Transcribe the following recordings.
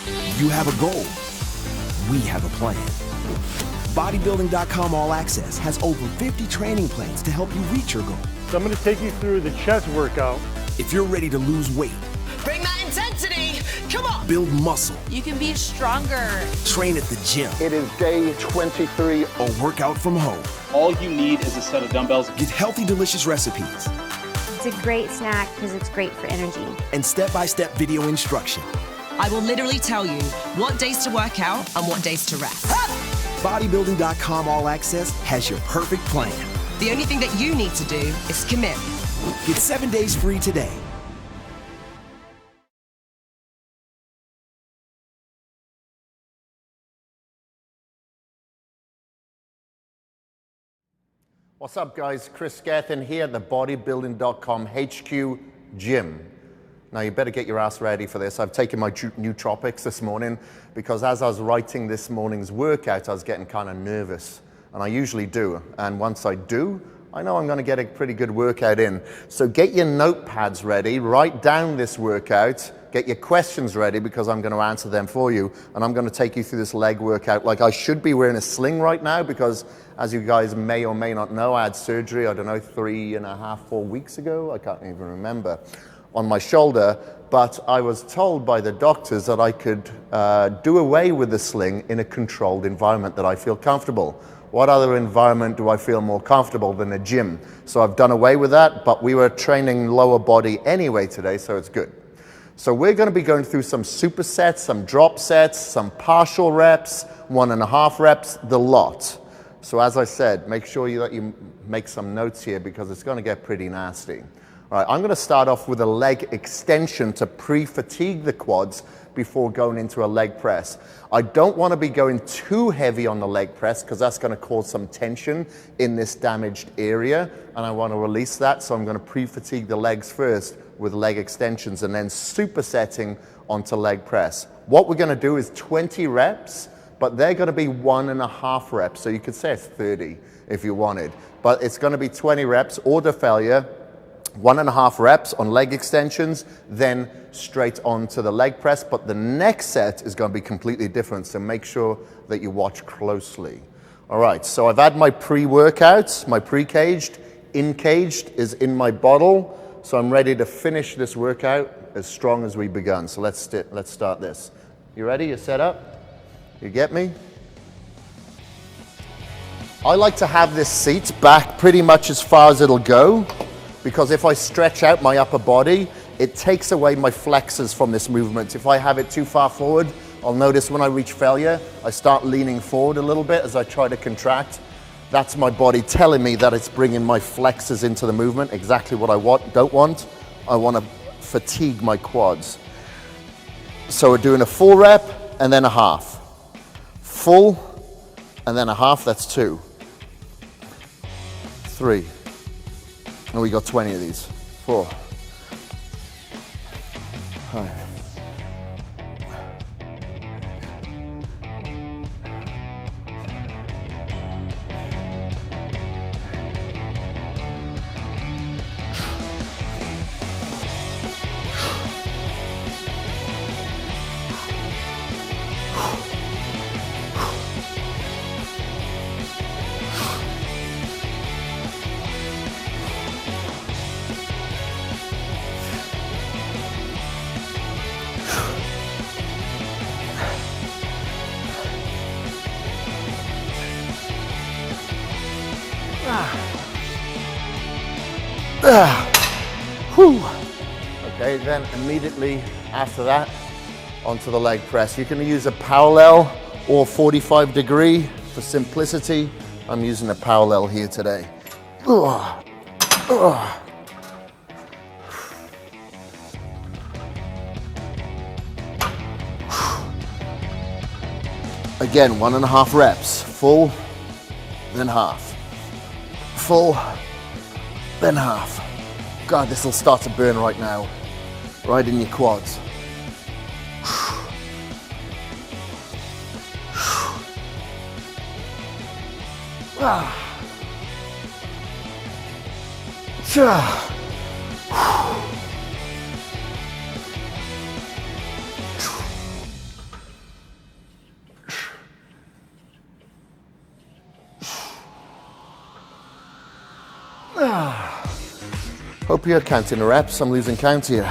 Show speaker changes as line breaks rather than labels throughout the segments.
You have a goal. We have a plan. Bodybuilding.com All Access has over 50 training plans to help you reach your goal.
So I'm going to take you through the chest workout.
If you're ready to lose weight,
bring that intensity. Come on.
build muscle,
You can be stronger.
train at the gym,
It is day 23.
or work out from home,
All you need is a set of dumbbells.
get healthy, delicious recipes
It's a great snack because it's great for energy.
and step-by-step video instruction.
I will literally tell you what days to work out and what days to rest.
Bodybuilding.com All Access has your perfect plan.
The only thing that you need to do is commit.
Get 7 days free today.
What's up, guys? Kris Gethin here at the Bodybuilding.com HQ gym. Now, you better get your ass ready for this. I've taken my nootropics this morning because as I was writing this morning's workout, I was getting kind of nervous. And I usually do. And once I do, I know I'm going to get a pretty good workout in. So get your notepads ready, write down this workout, get your questions ready because I'm going to answer them for you. And I'm going to take you through this leg workout. Like, I should be wearing a sling right now because, as you guys may or may not know, I had surgery, I don't know, 3.5, 4 weeks ago. I can't even remember, on my shoulder. But I was told by the doctors that I could do away with the sling in a controlled environment that I feel comfortable. What other environment do I feel more comfortable than a gym? So I've done away with that, but we were training lower body anyway today, so it's good. So we're going to be going through some supersets, some drop sets, some partial reps, 1.5 reps, the lot. So as I said, make sure that you make some notes here because it's going to get pretty nasty. All right, I'm going to start off with a leg extension to pre-fatigue the quads before going into a leg press. I don't want to be going too heavy on the leg press because that's going to cause some tension in this damaged area, and I want to release that, so I'm going to pre-fatigue the legs first with leg extensions and then supersetting onto leg press. What we're going to do is 20 reps, but they're going to be 1.5 reps, so you could say it's 30 if you wanted, but it's going to be 20 reps, order failure, 1.5 reps on leg extensions, then straight on to the leg press. But the next set is going to be completely different, so make sure that you watch closely. All right, so I've had my pre-workouts, my pre-caged, in-caged is in my bottle, so I'm ready to finish this workout as strong as we begun. So let's start this. You ready? You set up? You get me? I like to have this seat back pretty much as far as it'll go, because if I stretch out my upper body, it takes away my flexors from this movement. If I have it too far forward, I'll notice when I reach failure, I start leaning forward a little bit as I try to contract. That's my body telling me that it's bringing my flexors into the movement, exactly what I don't want. I want to fatigue my quads. So we're doing a full rep and then a half. Full and then a half, that's 2. 3. And we got 20 of these. 4. 5. Okay, then immediately after that, onto the leg press. You can use a parallel or 45 degree for simplicity. I'm using a parallel here today. Again, 1.5 reps, full, then half. Full, then half. God, this will start to burn right now, right in your quads. Hope you're counting the reps. I'm losing count here.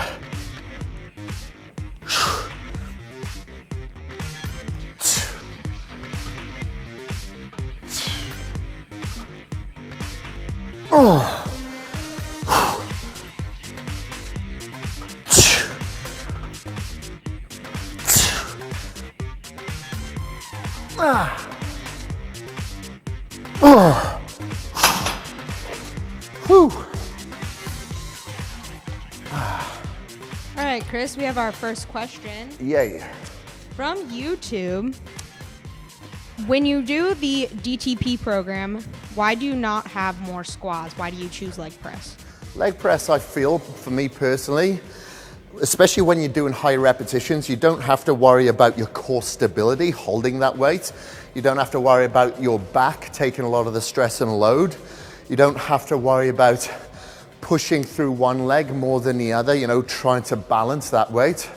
All right, Kris, we have our first question
Yay.
from YouTube. When you do the DTP program, why do you not have more squats? Why do you choose leg press?
Leg press, I feel, for me personally, especially when you're doing high repetitions, you don't have to worry about your core stability holding that weight. You don't have to worry about your back taking a lot of the stress and load. You don't have to worry about pushing through one leg more than the other, you know, trying to balance that weight.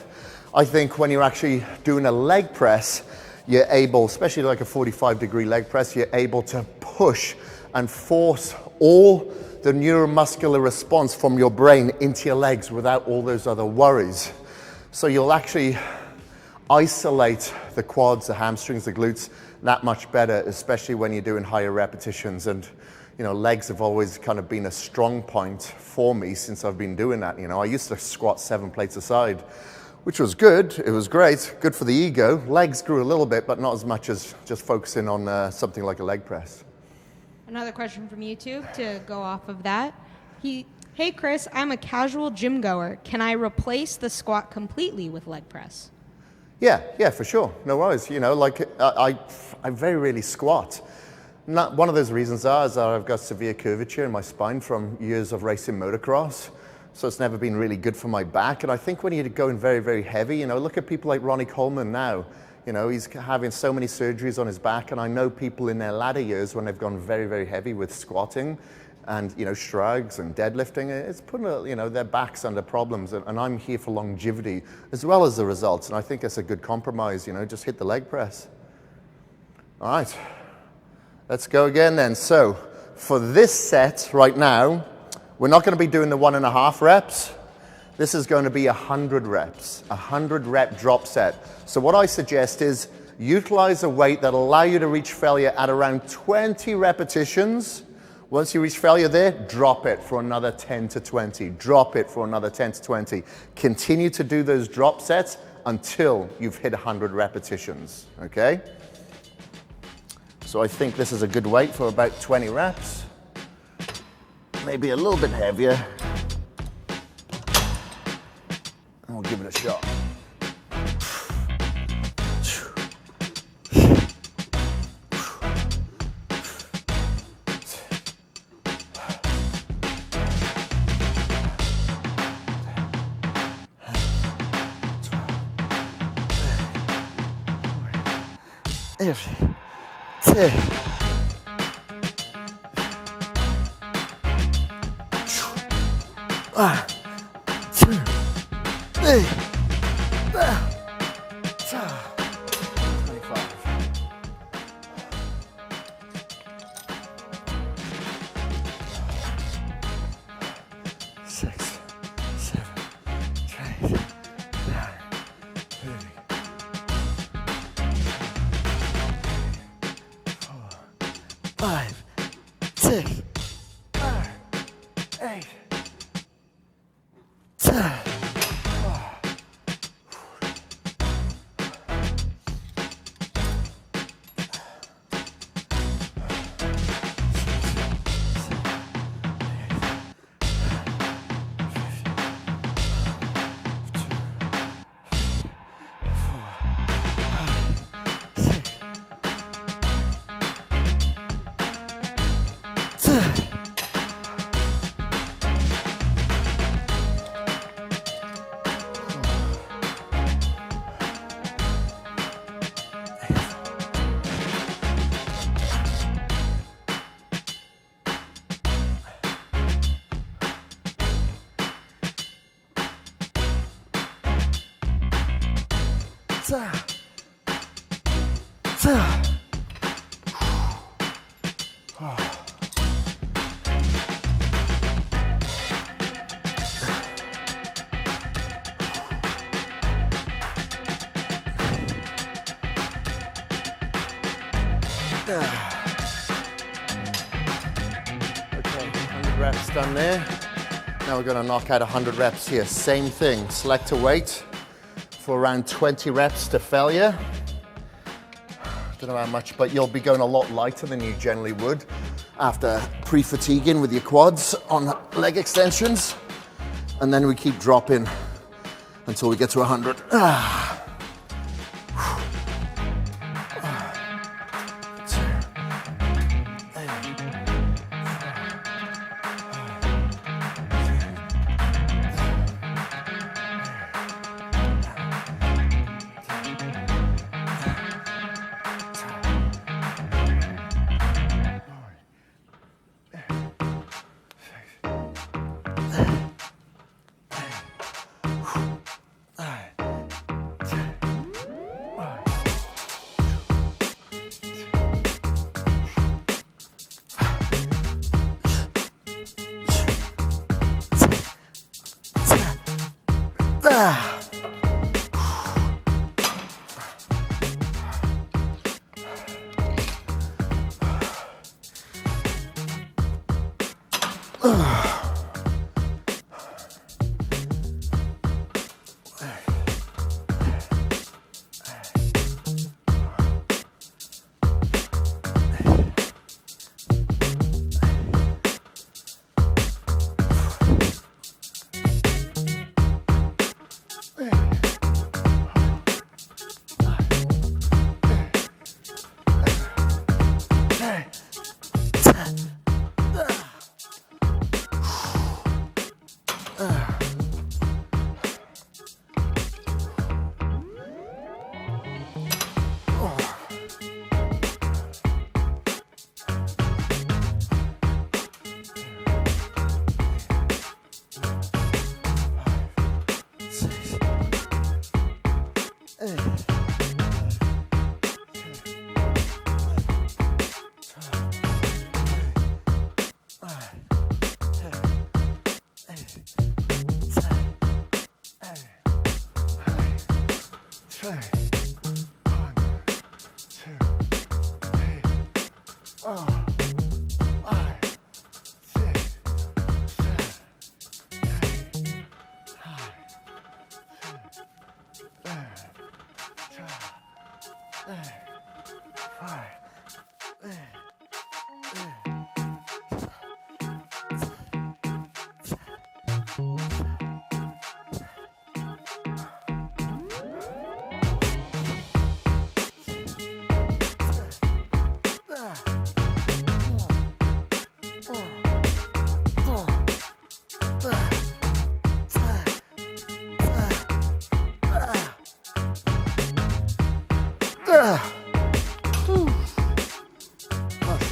I think when you're actually doing a leg press, you're able, especially like a 45-degree leg press, you're able to push and force all the neuromuscular response from your brain into your legs without all those other worries. So you'll actually isolate the quads, the hamstrings, the glutes that much better, especially when you're doing higher repetitions. And you know, legs have always kind of been a strong point for me since I've been doing that. You know, I used to squat 7 plates a side, which was good. It was great, good for the ego. Legs grew a little bit, but not as much as just focusing on something like a leg press.
Another question from YouTube to go off of that. Hey Kris, I'm a casual gym goer. Can I replace the squat completely with leg press?
Yeah, for sure. No worries. You know, like I very rarely squat. One of those reasons is that I've got severe curvature in my spine from years of racing motocross. So it's never been really good for my back. And I think when you're going very, very heavy, you know, look at people like Ronnie Coleman now. You know, he's having so many surgeries on his back. And I know people in their latter years when they've gone very, very heavy with squatting and, you know, shrugs and deadlifting, it's putting, you know, their backs under problems. And I'm here for longevity as well as the results. And I think it's a good compromise, you know, just hit the leg press. All right. Let's go again then. So for this set right now, we're not going to be doing the 1.5 reps. This is going to be 100 reps, 100 rep drop set. So what I suggest is utilize a weight that'll allow you to reach failure at around 20 repetitions. Once you reach failure there, drop it for another 10 to 20. Drop it for another 10 to 20. Continue to do those drop sets until you've hit 100 repetitions, okay? So I think this is a good weight for about 20 reps. Maybe a little bit heavier. And we'll give it a shot. Okay, 100 reps done there. Now we're going to knock out 100 reps here. Same thing, select a weight for around 20 reps to failure. Don't know how much, but you'll be going a lot lighter than you generally would after pre-fatiguing with your quads on leg extensions. And then we keep dropping until we get to 100.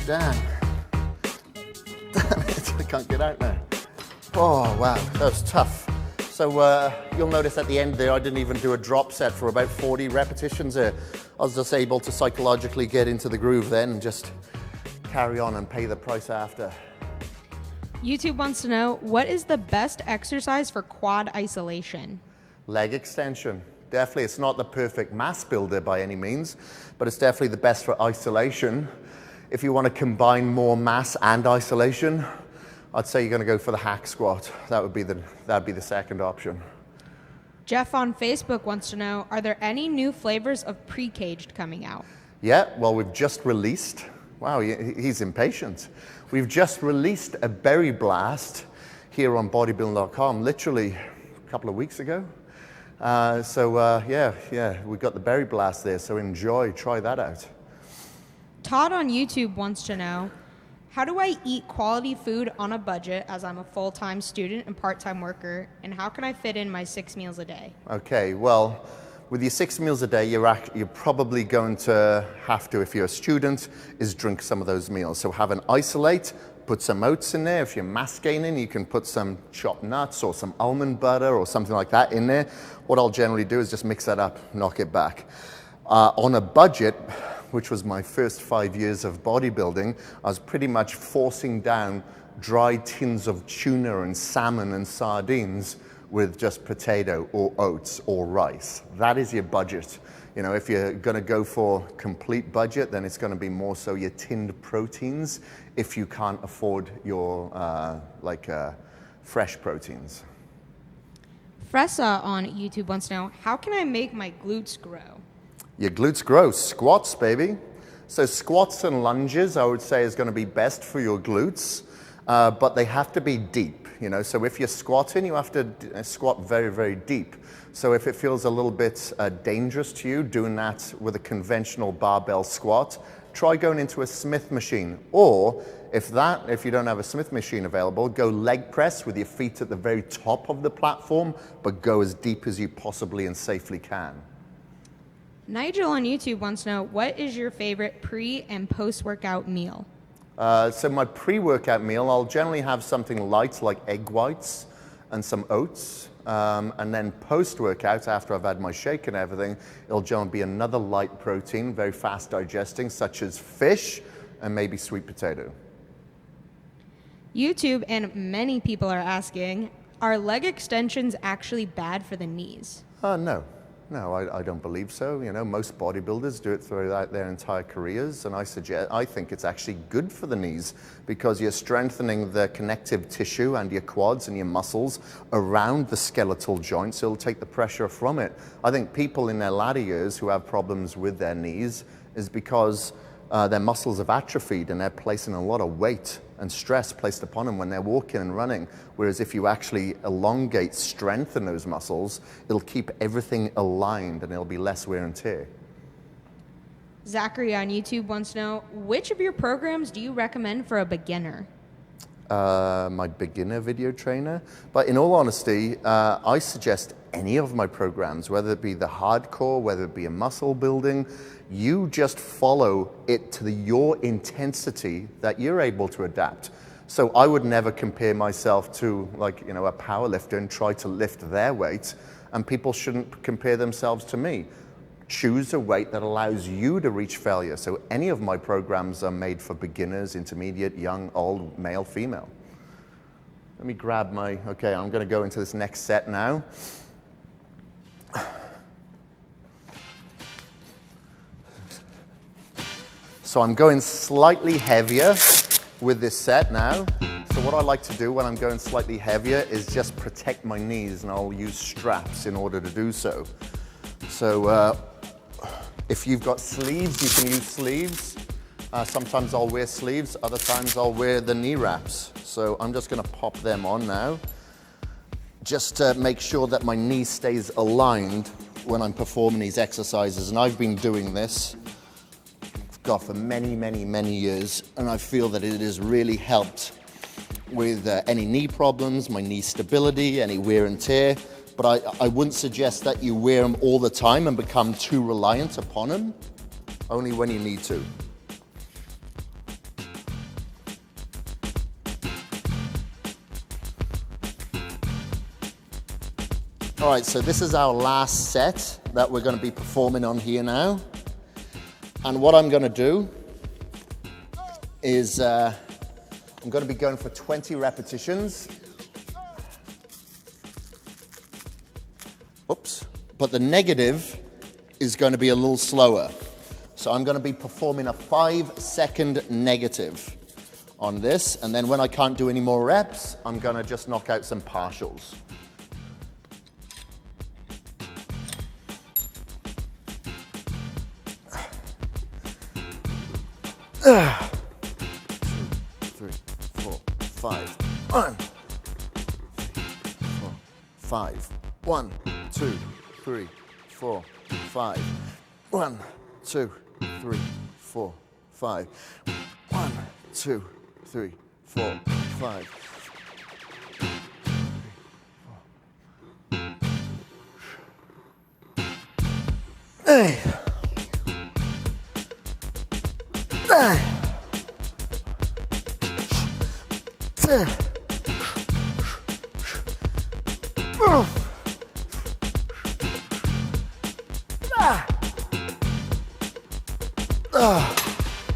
Damn. I can't get out now. Oh, wow, that was tough. So you'll notice at the end there, I didn't even do a drop set for about 40 repetitions there. I was just able to psychologically get into the groove then and just carry on and pay the price after.
YouTube wants to know, what is the best exercise for quad isolation?
Leg extension. Definitely, it's not the perfect mass builder by any means, but it's definitely the best for isolation. If you want to combine more mass and isolation, I'd say you're going to go for the hack squat. That'd be the second option.
Jeff on Facebook wants to know, are there any new flavors of pre-caged coming out?
Yeah, well, we've just released, wow, he's impatient. We've just released a berry blast here on Bodybuilding.com, literally a couple of weeks ago. Yeah, we got the berry blast there, so enjoy, try that out.
Todd on YouTube wants to know, how do I eat quality food on a budget as I'm a full-time student and part-time worker, and how can I fit in my 6 meals a day?
Okay, well, with your 6 meals a day, you're probably going to have to, if you're a student, is drink some of those meals. So have an isolate, put some oats in there. If you're mass gaining, you can put some chopped nuts or some almond butter or something like that in there. What I'll generally do is just mix that up, knock it back. On a budget, which was my first 5 years of bodybuilding, I was pretty much forcing down dry tins of tuna and salmon and sardines with just potato or oats or rice. That is your budget. You know, if you're going to go for complete budget, then it's going to be more so your tinned proteins if you can't afford your fresh proteins.
Fressa on YouTube wants to know, how can I make my glutes grow?
Your glutes grow. Squats, baby. So squats and lunges, I would say, is going to be best for your glutes, but they have to be deep. You know, so if you're squatting, you have to squat very, very deep. So if it feels a little bit dangerous to you doing that with a conventional barbell squat, try going into a Smith machine. Or if you don't have a Smith machine available, go leg press with your feet at the very top of the platform, but go as deep as you possibly and safely can.
Nigel on YouTube wants to know, what is your favorite pre- and post-workout meal?
So my pre-workout meal, I'll generally have something light like egg whites and some oats. And then post-workout, after I've had my shake and everything, it'll generally be another light protein, very fast digesting, such as fish and maybe sweet potato.
YouTube and many people are asking, are leg extensions actually bad for the knees?
No, I don't believe so. You know, most bodybuilders do it throughout their entire careers, and I think it's actually good for the knees because you're strengthening the connective tissue and your quads and your muscles around the skeletal joints, so it'll take the pressure from it. I think people in their latter years who have problems with their knees is because their muscles have atrophied and they're placing a lot of weight and stress placed upon them when they're walking and running. Whereas if you actually elongate, strengthen those muscles, it'll keep everything aligned and it'll be less wear and tear.
Zachary on YouTube wants to know, which of your programs do you recommend for a beginner?
My beginner video trainer. But in all honesty, I suggest any of my programs, whether it be the hardcore, whether it be a muscle building, you just follow it to your intensity that you're able to adapt. So I would never compare myself to a power lifter and try to lift their weight, and people shouldn't compare themselves to me. Choose a weight that allows you to reach failure. So any of my programs are made for beginners, intermediate, young, old, male, female. Let me grab okay, I'm gonna go into this next set now. So I'm going slightly heavier with this set now. So what I like to do when I'm going slightly heavier is just protect my knees, and I'll use straps in order to do so. So if you've got sleeves, you can use sleeves. Sometimes I'll wear sleeves, other times I'll wear the knee wraps. So I'm just gonna pop them on now, just to make sure that my knee stays aligned when I'm performing these exercises. And I've been doing this for many, many, many years, and I feel that it has really helped with any knee problems, my knee stability, any wear and tear. But I wouldn't suggest that you wear them all the time and become too reliant upon them, only when you need to. All right, so this is our last set that we're going to be performing on here now. And what I'm going to do is I'm going to be going for 20 repetitions. Oops. But the negative is going to be a little slower. So I'm going to be performing a 5-second negative on this. And then when I can't do any more reps, I'm going to just knock out some partials. Two, 3, 4, 5. 1, 4, 5. 1, 2, 3, 4, 5. 1, 2, 3, 4, 5. 1, 2, 3, 4, 5. Hey.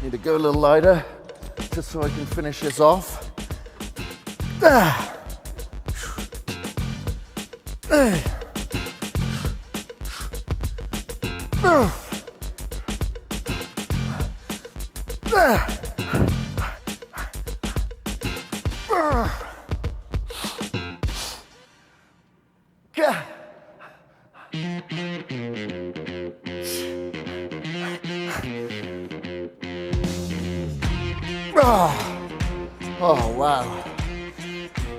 Need to go a little lighter just so I can finish this off. Oh, wow.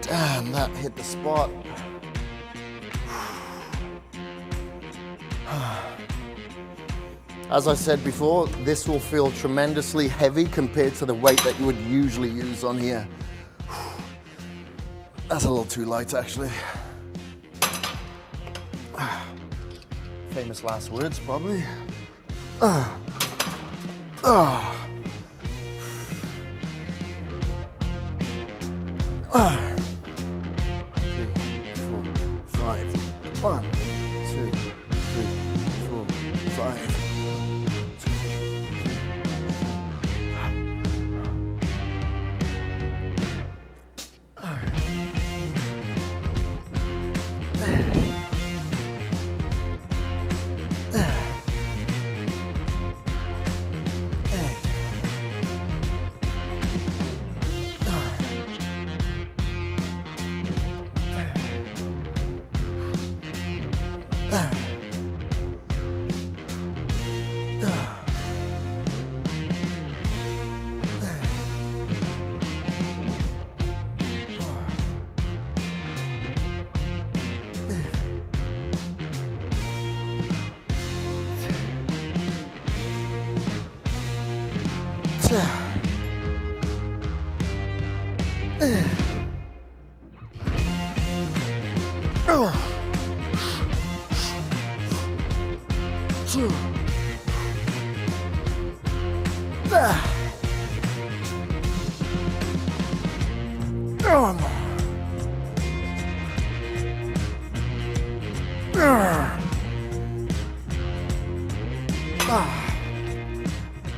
Damn, that hit the spot. As I said before, this will feel tremendously heavy compared to the weight that you would usually use on here. That's a little too light, actually. Famous last words, probably. 3, 4, 5. 1, 2, 3, 4, 5.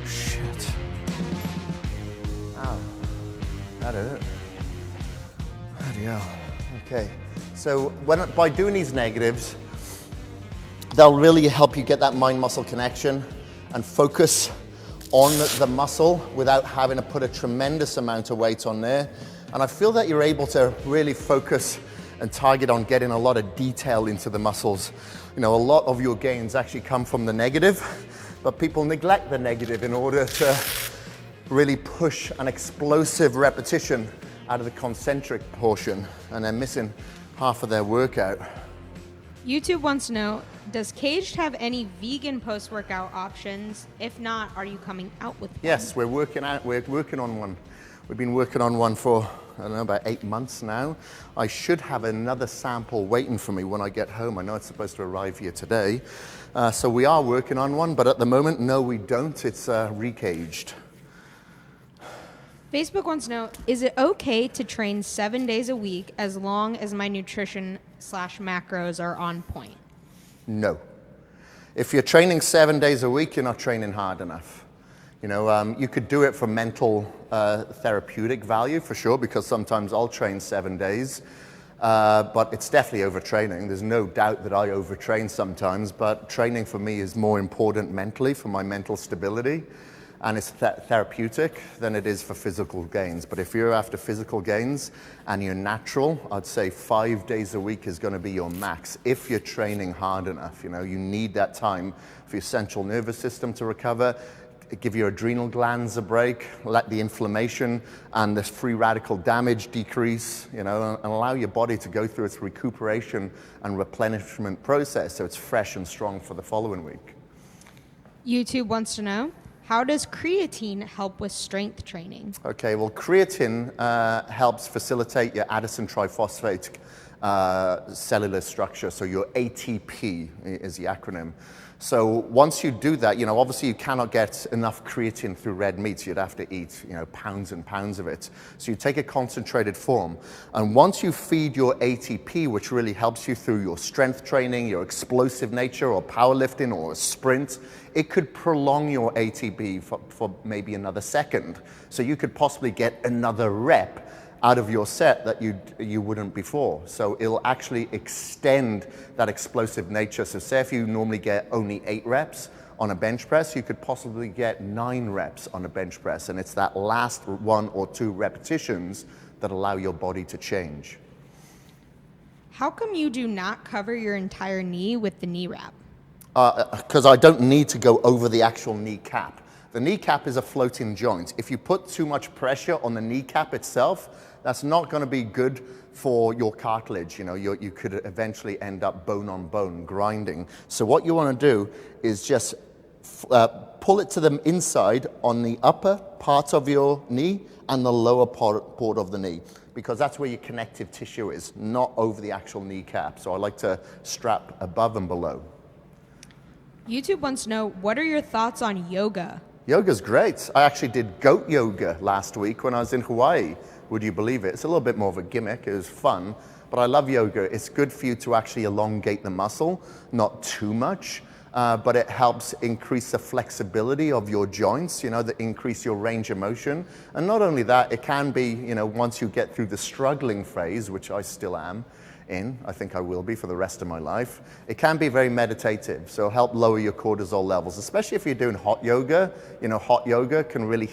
Shit. Ow. That hurt. Bloody hell. Okay. So by doing these negatives, they'll really help you get that mind-muscle connection and focus on the muscle without having to put a tremendous amount of weight on there. And I feel that you're able to really focus and target on getting a lot of detail into the muscles. You know, a lot of your gains actually come from the negative, but people neglect the negative in order to really push an explosive repetition out of the concentric portion, and they're missing half of their workout.
YouTube wants to know, does Caged have any vegan post-workout options? If not, are you coming out with one?
Yes, we're working on one. We've been working on one for, I don't know, about 8 months now. I should have another sample waiting for me when I get home. I know it's supposed to arrive here today. So we are working on one, but at the moment, no, we don't. It's recaged.
Facebook wants to know, is it okay to train 7 days a week as long as my nutrition/macros are on point?
No. If you're training 7 days a week, you're not training hard enough. You know, you could do it for mental therapeutic value, for sure, because sometimes I'll train 7 days, but it's definitely overtraining. There's no doubt that I overtrain sometimes, but training for me is more important mentally, for my mental stability, and it's therapeutic than it is for physical gains. But if you're after physical gains and you're natural, I'd say 5 days a week is going to be your max if you're training hard enough. You know, you need that time for your central nervous system to recover, give your adrenal glands a break, let the inflammation and the free radical damage decrease, you know, and allow your body to go through its recuperation and replenishment process so it's fresh and strong for the following week.
YouTube wants to know, how does creatine help with strength training?
Okay, well, creatine helps facilitate your adenosine triphosphate cellular structure, so your ATP is the acronym. So once you do that, you know, obviously you cannot get enough creatine through red meat. You'd have to eat, you know, pounds and pounds of it. So you take a concentrated form. And once you feed your ATP, which really helps you through your strength training, your explosive nature, or powerlifting, or a sprint, it could prolong your ATP for maybe another second. So you could possibly get another rep out of your set that you wouldn't before. So it'll actually extend that explosive nature. So say if you normally get only 8 reps on a bench press, you could possibly get 9 reps on a bench press. And it's that last 1 or 2 repetitions that allow your body to change.
How come you do not cover your entire knee with the knee wrap?
Because I don't need to go over the actual kneecap. The kneecap is a floating joint. If you put too much pressure on the kneecap itself, that's not going to be good for your cartilage. You know, you could eventually end up bone on bone grinding. So what you want to do is just pull it to the inside on the upper part of your knee and the lower part of the knee, because that's where your connective tissue is, not over the actual kneecap. So I like to strap above and below.
YouTube wants to know, what are your thoughts on yoga?
Yoga's great. I actually did goat yoga last week when I was in Hawaii. Would you believe it? It's a little bit more of a gimmick. It was fun, but I love yoga. It's good for you to actually elongate the muscle, not too much, but it helps increase the flexibility of your joints, you know, that increase your range of motion. And not only that, it can be, you know, once you get through the struggling phase, which I still am in, I think I will be for the rest of my life, it can be very meditative, so help lower your cortisol levels, especially if you're doing hot yoga. You know, hot yoga can really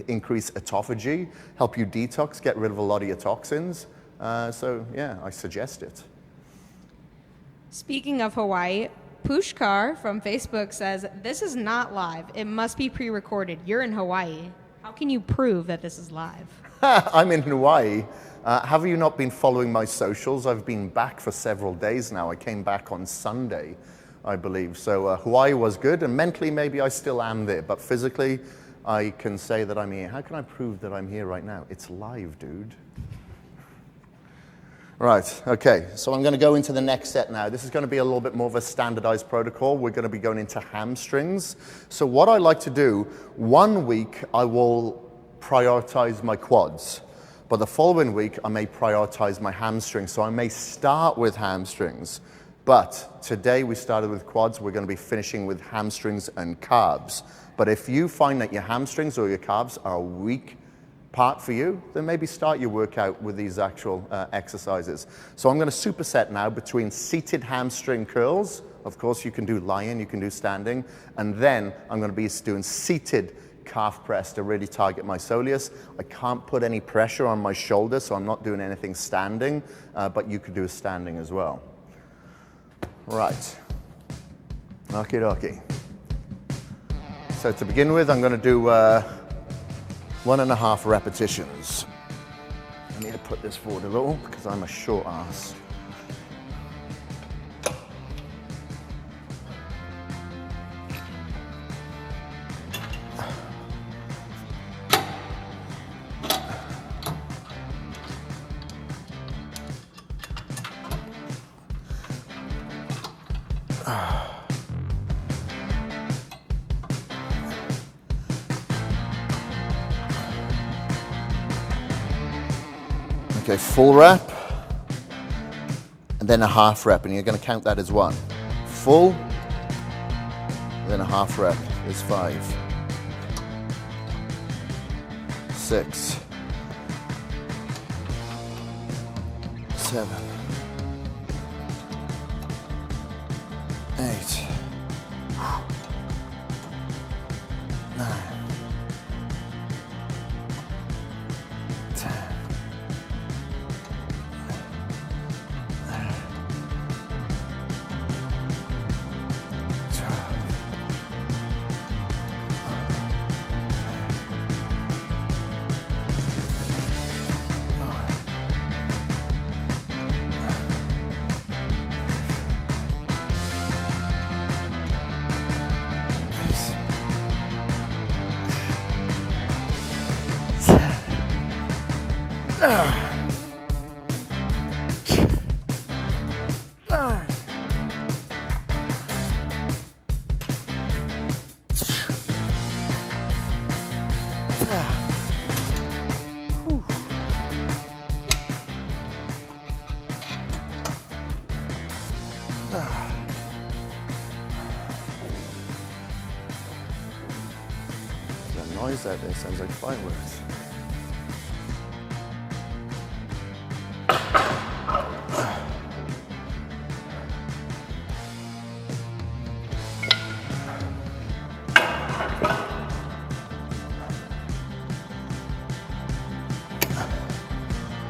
increase autophagy, help you detox, get rid of a lot of your toxins. So yeah, I suggest it.
Speaking of Hawaii, Pushkar from Facebook says, this is not live. It must be pre-recorded. You're in Hawaii. How can you prove that this is live?
I'm in Hawaii. Have you not been following my socials? I've been back for several days now. I came back on Sunday, I believe. So Hawaii was good, and mentally maybe I still am there, but physically I can say that I'm here. How can I prove that I'm here right now? It's live, dude. Right, okay, so I'm going to go into the next set now. This is going to be a little bit more of a standardized protocol. We're going to be going into hamstrings. So what I like to do, 1 week I will prioritize my quads, but the following week I may prioritize my hamstrings. So I may start with hamstrings, but today we started with quads. We're going to be finishing with hamstrings and carbs. But if you find that your hamstrings or your carbs are a weak part for you, then maybe start your workout with these actual exercises. So I'm going to superset now between seated hamstring curls. Of course, you can do lying, you can do standing, and then I'm going to be doing seated calf press to really target my soleus. I can't put any pressure on my shoulder, so I'm not doing anything standing, but you could do a standing as well. Right. Okie dokie. So to begin with, I'm going to do 1.5 repetitions. I need to put this forward a little because I'm a short ass. Okay, full rep, and then a half rep, and you're going to count that as 1. Full, then a half rep is 5, 6, 7, 8, 9, 10. 'Cause that noise out there sounds like fireworks.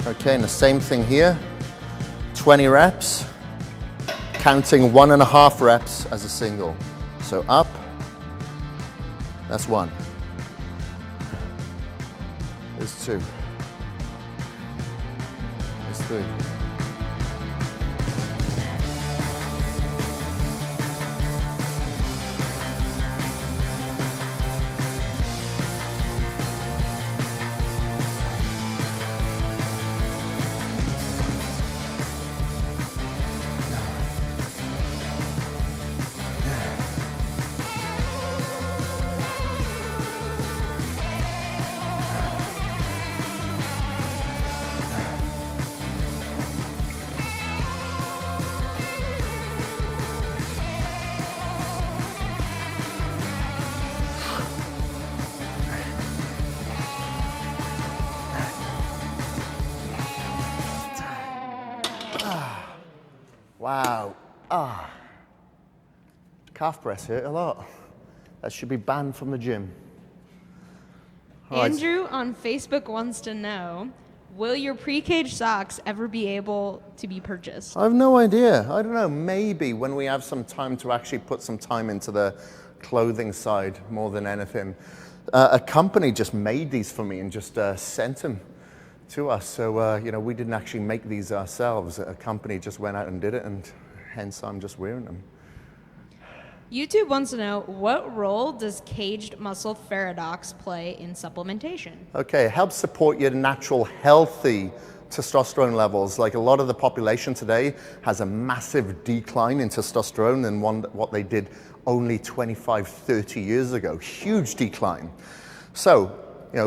Okay, and the same thing here. 20 reps, counting 1.5 reps as a single. So up, that's 1. There's 2. There's 3. Wow. Calf press hurt a lot. That should be banned from the gym. All right.
Andrew on Facebook wants to know, will your pre-cage socks ever be able to be purchased?
I have no idea. I don't know. Maybe when we have some time to actually put some time into the clothing side more than anything. A company just made these for me and just sent them to us. So, we didn't actually make these ourselves. A company just went out and did it, and hence I'm just wearing them.
YouTube wants to know, what role does caged muscle paradox play in supplementation? Okay,
it helps support your natural healthy testosterone levels. Like a lot of the population today has a massive decline in testosterone than what they did only 25, 30 years ago. Huge decline. So,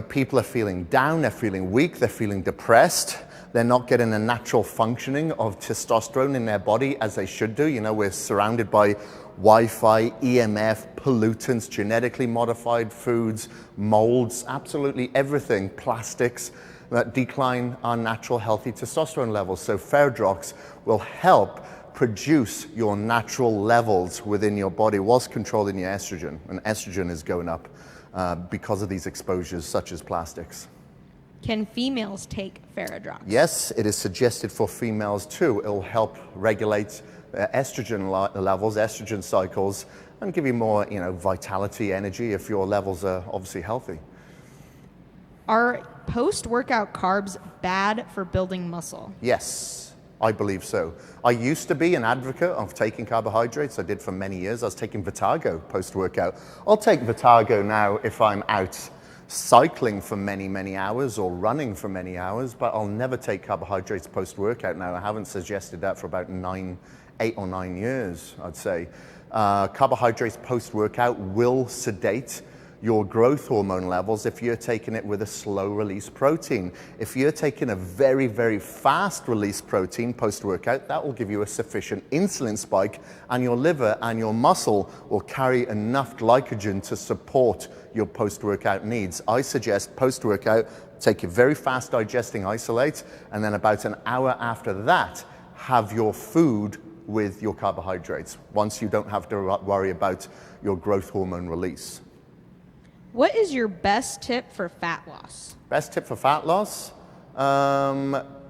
people are feeling down, they're feeling weak, they're feeling depressed. They're not getting a natural functioning of testosterone in their body as they should do. We're surrounded by Wi-Fi, EMF, pollutants, genetically modified foods, molds, absolutely everything, plastics that decline our natural healthy testosterone levels. So Ferrodrox will help produce your natural levels within your body whilst controlling your estrogen. And estrogen is going up because of these exposures such as plastics.
Can females take Ferrodrox?
Yes, it is suggested for females too. It will help regulate estrogen levels, estrogen cycles, and give you more, vitality, energy if your levels are obviously healthy.
Are post-workout carbs bad for building muscle?
Yes, I believe so. I used to be an advocate of taking carbohydrates. I did for many years. I was taking Vitago post-workout. I'll take Vitago now if I'm out cycling for many, many hours or running for many hours, but I'll never take carbohydrates post-workout now. I haven't suggested that for about 8 or 9 years, I'd say. Carbohydrates post-workout will sedate your growth hormone levels if you're taking it with a slow-release protein. If you're taking a very, very fast-release protein post-workout, that will give you a sufficient insulin spike, and your liver and your muscle will carry enough glycogen to support your post-workout needs. I suggest post-workout, take your very fast digesting isolate, and then about an hour after that, have your food with your carbohydrates, once you don't have to worry about your growth hormone release.
What is your best tip for fat loss?
Best tip for fat loss?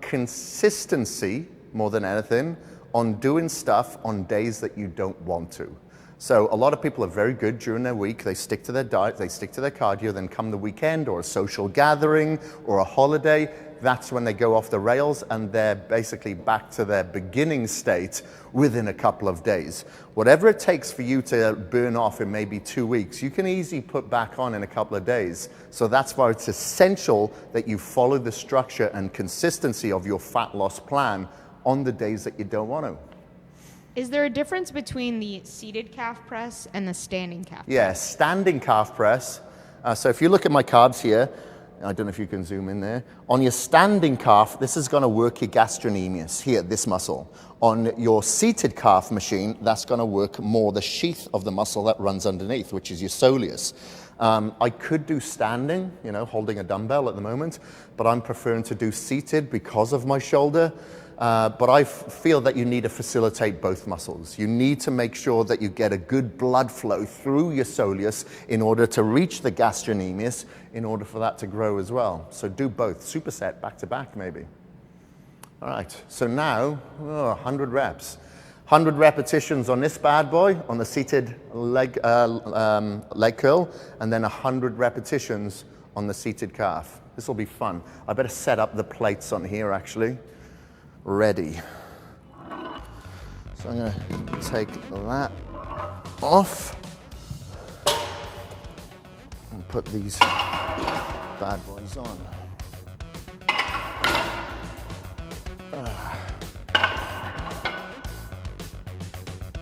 Consistency, more than anything, on doing stuff on days that you don't want to. So a lot of people are very good during their week. They stick to their diet, they stick to their cardio, then come the weekend or a social gathering or a holiday, that's when they go off the rails and they're basically back to their beginning state within a couple of days. Whatever it takes for you to burn off in maybe 2 weeks, you can easily put back on in a couple of days. So that's why it's essential that you follow the structure and consistency of your fat loss plan on the days that you don't want to.
Is there a difference between the seated calf press and the standing calf press?
Yeah, standing calf press. So if you look at my carbs here, I don't know if you can zoom in there. On your standing calf, this is going to work your gastrocnemius, here, this muscle. On your seated calf machine, that's going to work more the sheath of the muscle that runs underneath, which is your soleus. I could do standing, holding a dumbbell at the moment, but I'm preferring to do seated because of my shoulder. But I feel that you need to facilitate both muscles. You need to make sure that you get a good blood flow through your soleus in order to reach the gastrocnemius, in order for that to grow as well. So do both, superset back to back maybe. All right, so now, 100 reps. 100 repetitions on this bad boy, on the seated leg curl, and then 100 repetitions on the seated calf. This will be fun. I better set up the plates on here, actually. Ready. So I'm gonna take that off and put these bad boys on.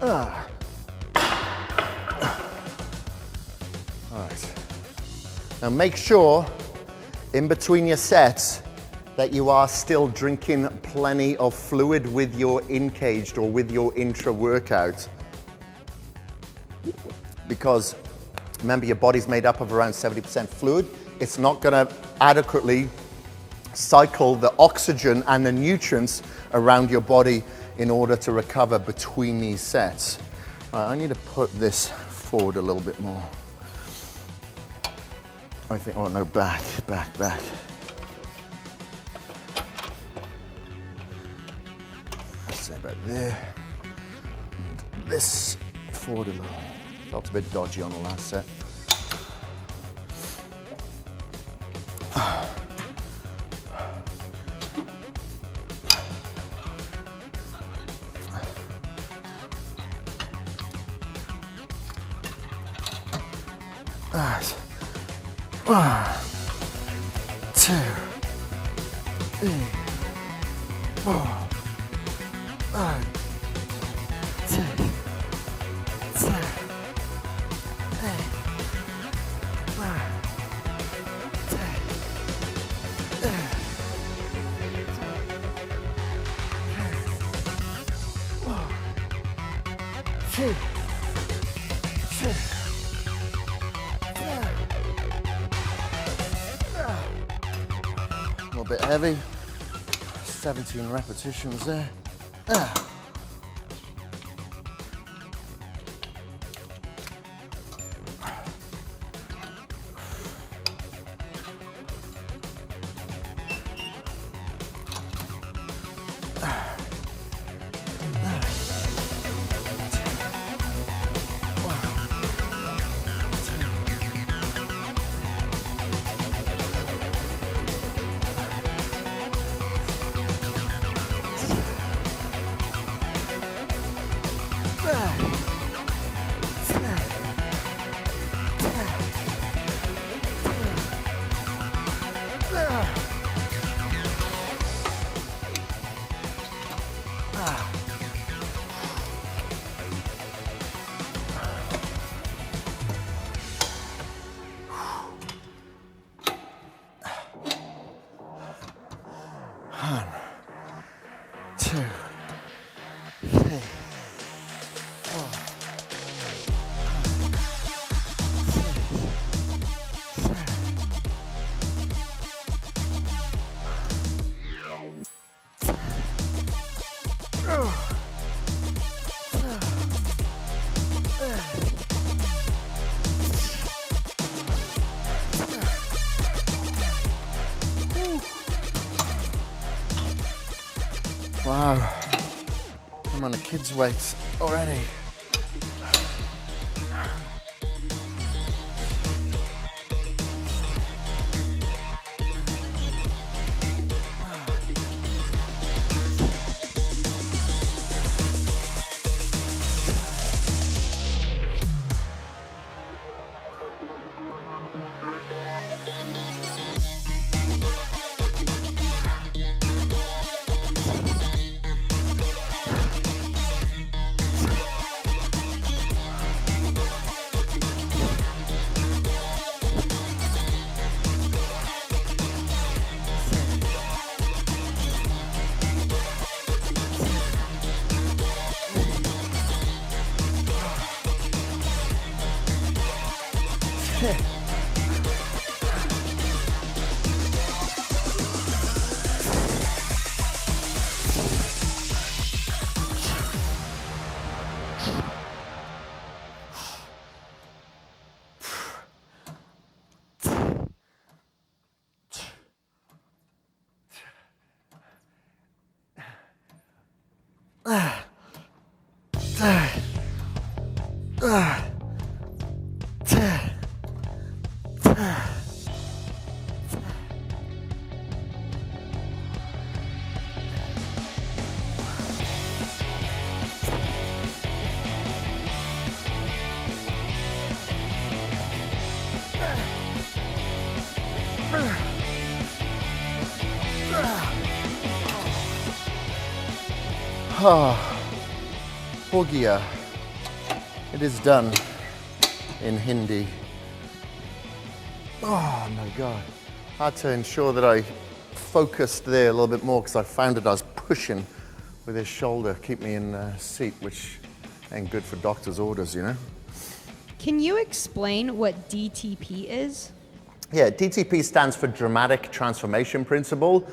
All right. Now make sure in between your sets that you are still drinking plenty of fluid with your in-caged or with your intra-workout. Because remember, your body's made up of around 70% fluid. It's not gonna adequately cycle the oxygen and the nutrients around your body in order to recover between these sets. All right, I need to put this forward a little bit more. I think, oh no, back. Let's say about there. And this forward a little. Felt a bit dodgy on the last set. Right. 1, 2, 3, 4, 5, 6, 7, 8, 9, 10, 11, 12, a bit heavy, 17 repetitions there. Wow, I'm on a kid's weight already. Ho gaya. It is done in Hindi. Oh my God. I had to ensure that I focused there a little bit more because I found that I was pushing with his shoulder, keep me in the seat, which ain't good for doctor's orders, you know?
Can you explain what DTP is?
Yeah, DTP stands for Dramatic Transformation Principle.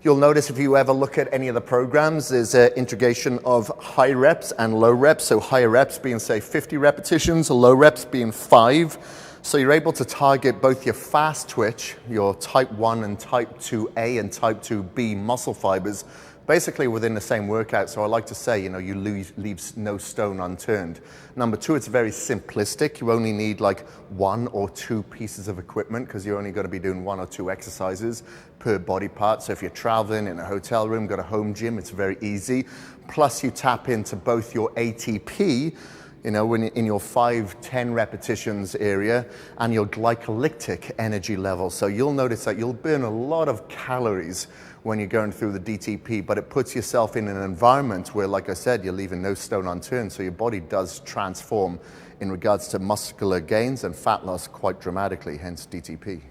You'll notice if you ever look at any of the programs, there's an integration of high reps and low reps. So higher reps being, say, 50 repetitions, low reps being 5. So you're able to target both your fast twitch, your type 1 and type 2A and type 2B muscle fibers, basically within the same workout. So I like to say, you know, you leave no stone unturned. Number 2, it's very simplistic. You only need like 1 or 2 pieces of equipment because you're only going to be doing 1 or 2 exercises per body part. So if you're traveling in a hotel room, got a home gym, it's very easy. Plus you tap into both your ATP, you know, when in your 5-10 repetitions area, and your glycolytic energy level. So you'll notice that you'll burn a lot of calories when you're going through the DTP, but it puts yourself in an environment where, like I said, you're leaving no stone unturned, so your body does transform in regards to muscular gains and fat loss quite dramatically, hence DTP.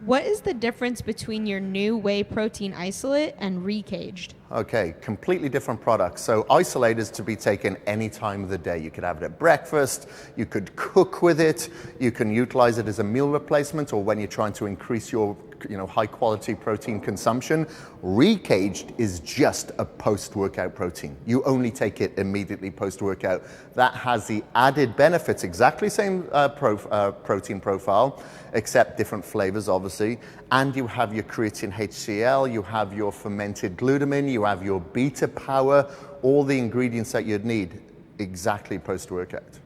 What is the difference between your new whey protein isolate and recaged?
Okay, completely different products. So isolate is to be taken any time of the day. You could have it at breakfast, you could cook with it, you can utilize it as a meal replacement or when you're trying to increase your high quality protein consumption. Recaged is just a post-workout protein. You only take it immediately post-workout. That has the added benefits, exactly same protein profile, except different flavors obviously. And you have your creatine HCl, you have your fermented glutamine, you have your beta power, all the ingredients that you'd need exactly post-workout.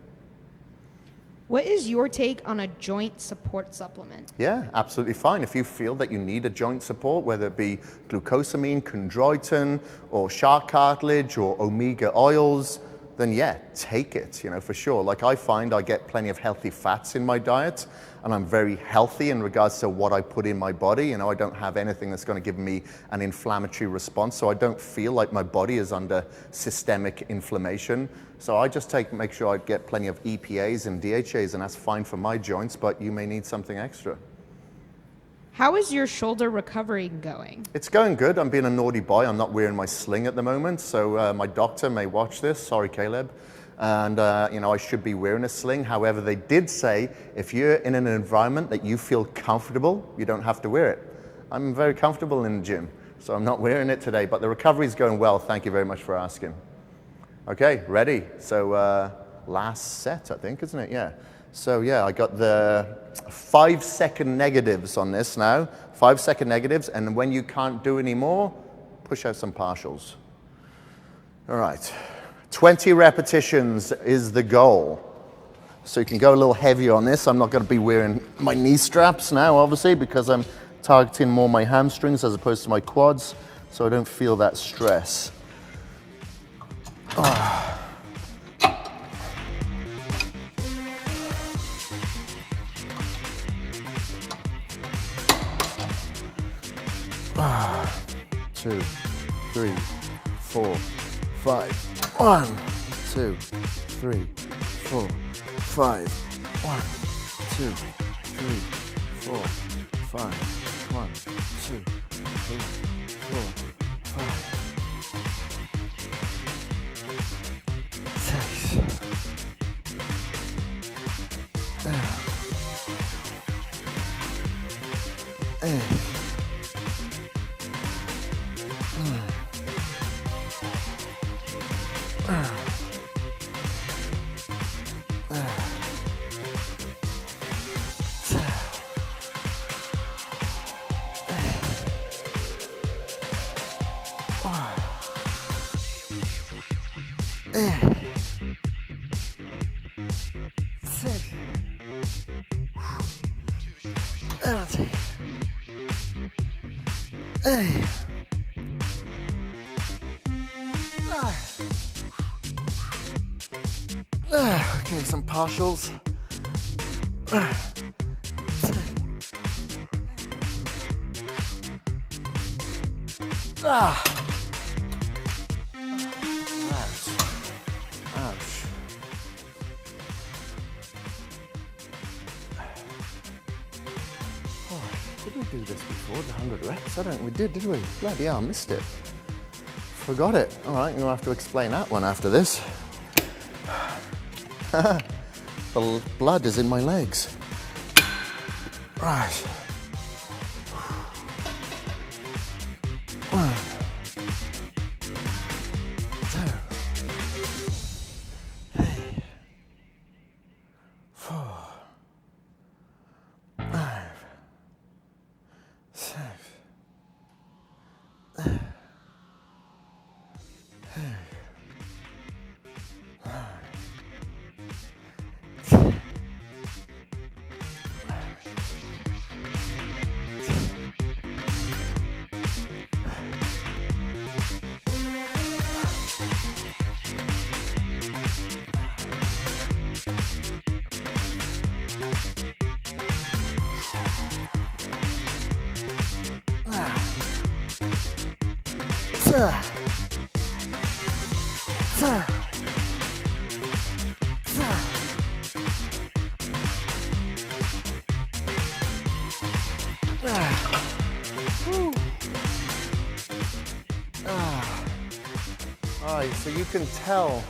What is your take on a joint support supplement?
Yeah, absolutely fine. If you feel that you need a joint support, whether it be glucosamine, chondroitin, or shark cartilage, or omega oils, then yeah, take it, for sure. Like I find I get plenty of healthy fats in my diet, and I'm very healthy in regards to what I put in my body. I don't have anything that's going to give me an inflammatory response, so I don't feel like my body is under systemic inflammation. So I just make sure I get plenty of EPAs and DHAs, and that's fine for my joints, but you may need something extra.
How is your shoulder recovery going?
It's going good. I'm being a naughty boy. I'm not wearing my sling at the moment, so my doctor may watch this. Sorry, Caleb. And I should be wearing a sling. However, they did say if you're in an environment that you feel comfortable, you don't have to wear it. I'm very comfortable in the gym, so I'm not wearing it today, but the recovery is going well. Thank you very much for asking. Okay, ready? So last set, I think, isn't it? Yeah. So yeah, I got the 5-second negatives on this now. 5-second negatives, and when you can't do any more, push out some partials. All right. 20 repetitions is the goal. So you can go a little heavier on this. I'm not going to be wearing my knee straps now, obviously, because I'm targeting more my hamstrings as opposed to my quads, so I don't feel that stress. Oh. 2, 3, 4, 5. 1, 2, 3, 4, 5. 1, 2, 3, 4, 5. 1, 2, 3, 4, 5. 6. 8. 9. Okay, some partials. Ouch. Ouch. Oh, did we do this before, the 100 reps? I don't think we did we? Bloody hell, I missed it. Forgot it. All right, I'm gonna have to explain that one after this. The blood is in my legs. Right. One, 2, 3, 4, 5, 6, 7, 8, 9, 10. All right, so you can tell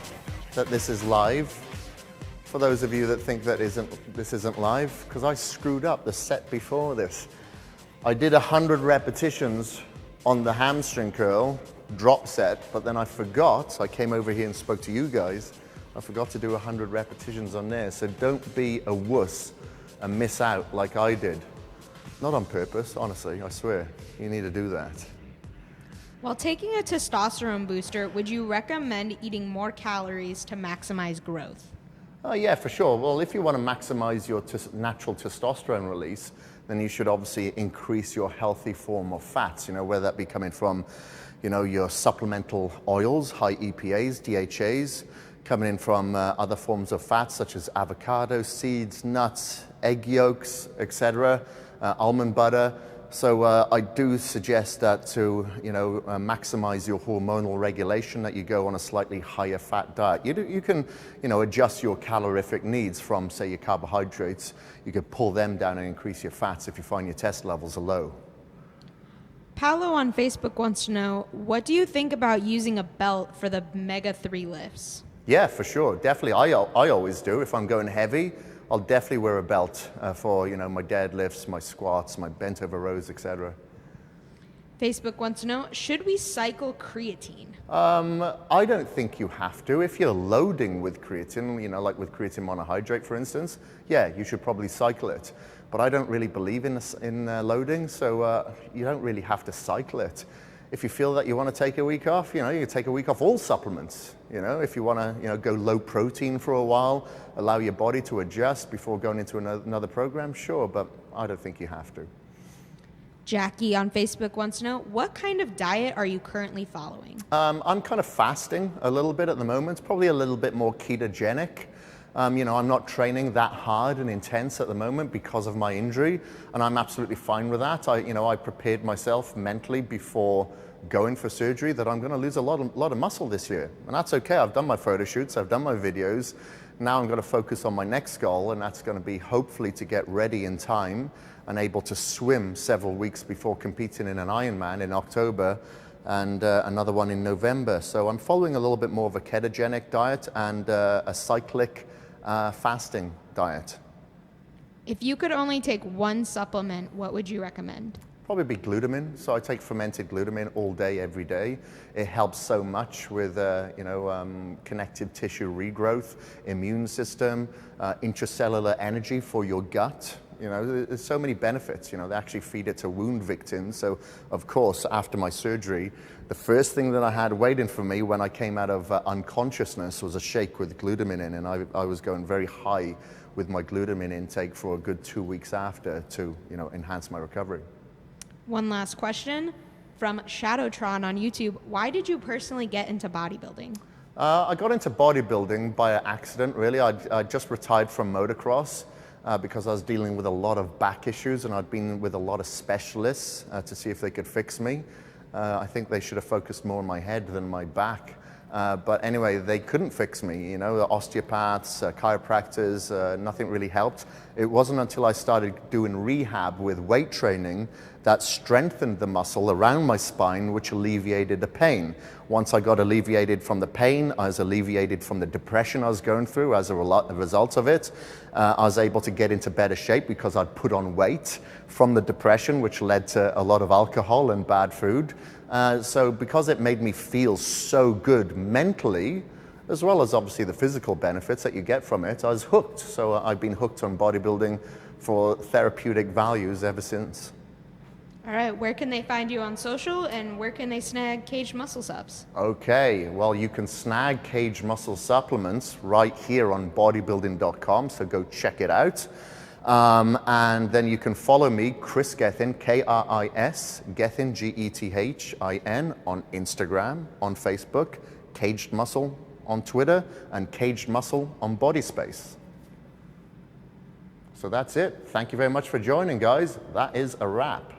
that this is live. For those of you that think that this isn't live, because I screwed up the set before this. I did 100 repetitions on the hamstring curl drop set, but then I forgot. I came over here and spoke to you guys. I forgot to do 100 repetitions on there. So don't be a wuss and miss out like I did. Not on purpose, honestly, I swear. You need to do that.
While taking a testosterone booster, would you recommend eating more calories to maximize growth?
Oh yeah, for sure. Well, if you want to maximize your natural testosterone release, then you should obviously increase your healthy form of fats, whether that be coming from, your supplemental oils, high EPAs, DHAs, coming in from other forms of fats such as avocado, seeds, nuts, egg yolks, etc., almond butter. So I do suggest that to maximize your hormonal regulation, that you go on a slightly higher fat diet. You can adjust your calorific needs from, say, your carbohydrates. You could pull them down and increase your fats if you find your test levels are low.
Paolo on Facebook wants to know, what do you think about using a belt for the Mega 3 lifts?
Yeah, for sure, definitely. I always do. If I'm going heavy, I'll definitely wear a belt for my deadlifts, my squats, my bent over rows, etc.
Facebook wants to know, should we cycle creatine?
I don't think you have to. If you're loading with creatine, like with creatine monohydrate, for instance, yeah, you should probably cycle it. But I don't really believe in loading, so you don't really have to cycle it. If you feel that you want to take a week off, you can take a week off all supplements. If you want to, go low protein for a while, allow your body to adjust before going into another program, sure, but I don't think you have to.
Jackie on Facebook wants to know, what kind of diet are you currently following?
I'm kind of fasting a little bit at the moment, probably a little bit more ketogenic. I'm not training that hard and intense at the moment because of my injury, and I'm absolutely fine with that. I prepared myself mentally before going for surgery that I'm going to lose a lot of muscle this year, and that's okay. I've done my photo shoots, I've done my videos. Now I'm going to focus on my next goal, and that's going to be hopefully to get ready in time and able to swim several weeks before competing in an Ironman in October and another one in November. So I'm following a little bit more of a ketogenic diet and a cyclic fasting diet.
If you could only take one supplement, what would you recommend?
Probably be glutamine. So I take fermented glutamine all day, every day. It helps so much with connective tissue regrowth, immune system, intracellular energy for your gut. You know, there's so many benefits. You know, they actually feed it to wound victims. So, of course, after my surgery, the first thing that I had waiting for me when I came out of unconsciousness was a shake with glutamine in, and I was going very high with my glutamine intake for a good 2 weeks after to, you know, enhance my recovery.
One last question from Shadowtron on YouTube. Why did you personally get into bodybuilding?
I got into bodybuilding by accident, really. I just retired from motocross because I was dealing with a lot of back issues, and I'd been with a lot of specialists to see if they could fix me. I think they should have focused more on my head than my back. But anyway, they couldn't fix me, you know, the osteopaths, chiropractors, nothing really helped. It wasn't until I started doing rehab with weight training that strengthened the muscle around my spine, which alleviated the pain. Once I got alleviated from the pain, I was alleviated from the depression I was going through as a result of it. I was able to get into better shape because I'd put on weight from the depression, which led to a lot of alcohol and bad food. So because it made me feel so good mentally, as well as obviously the physical benefits that you get from it, I was hooked. So I've been hooked on bodybuilding for therapeutic values ever since.
All right, where can they find you on social, and where can they snag Caged Muscle Subs?
Okay, well, you can snag Caged Muscle supplements right here on Bodybuilding.com, so go check it out. And then you can follow me, Kris Gethin, K-R-I-S, Gethin, G-E-T-H-I-N, on Instagram, on Facebook, Caged Muscle on Twitter, and Caged Muscle on Bodyspace. So that's it. Thank you very much for joining, guys. That is a wrap.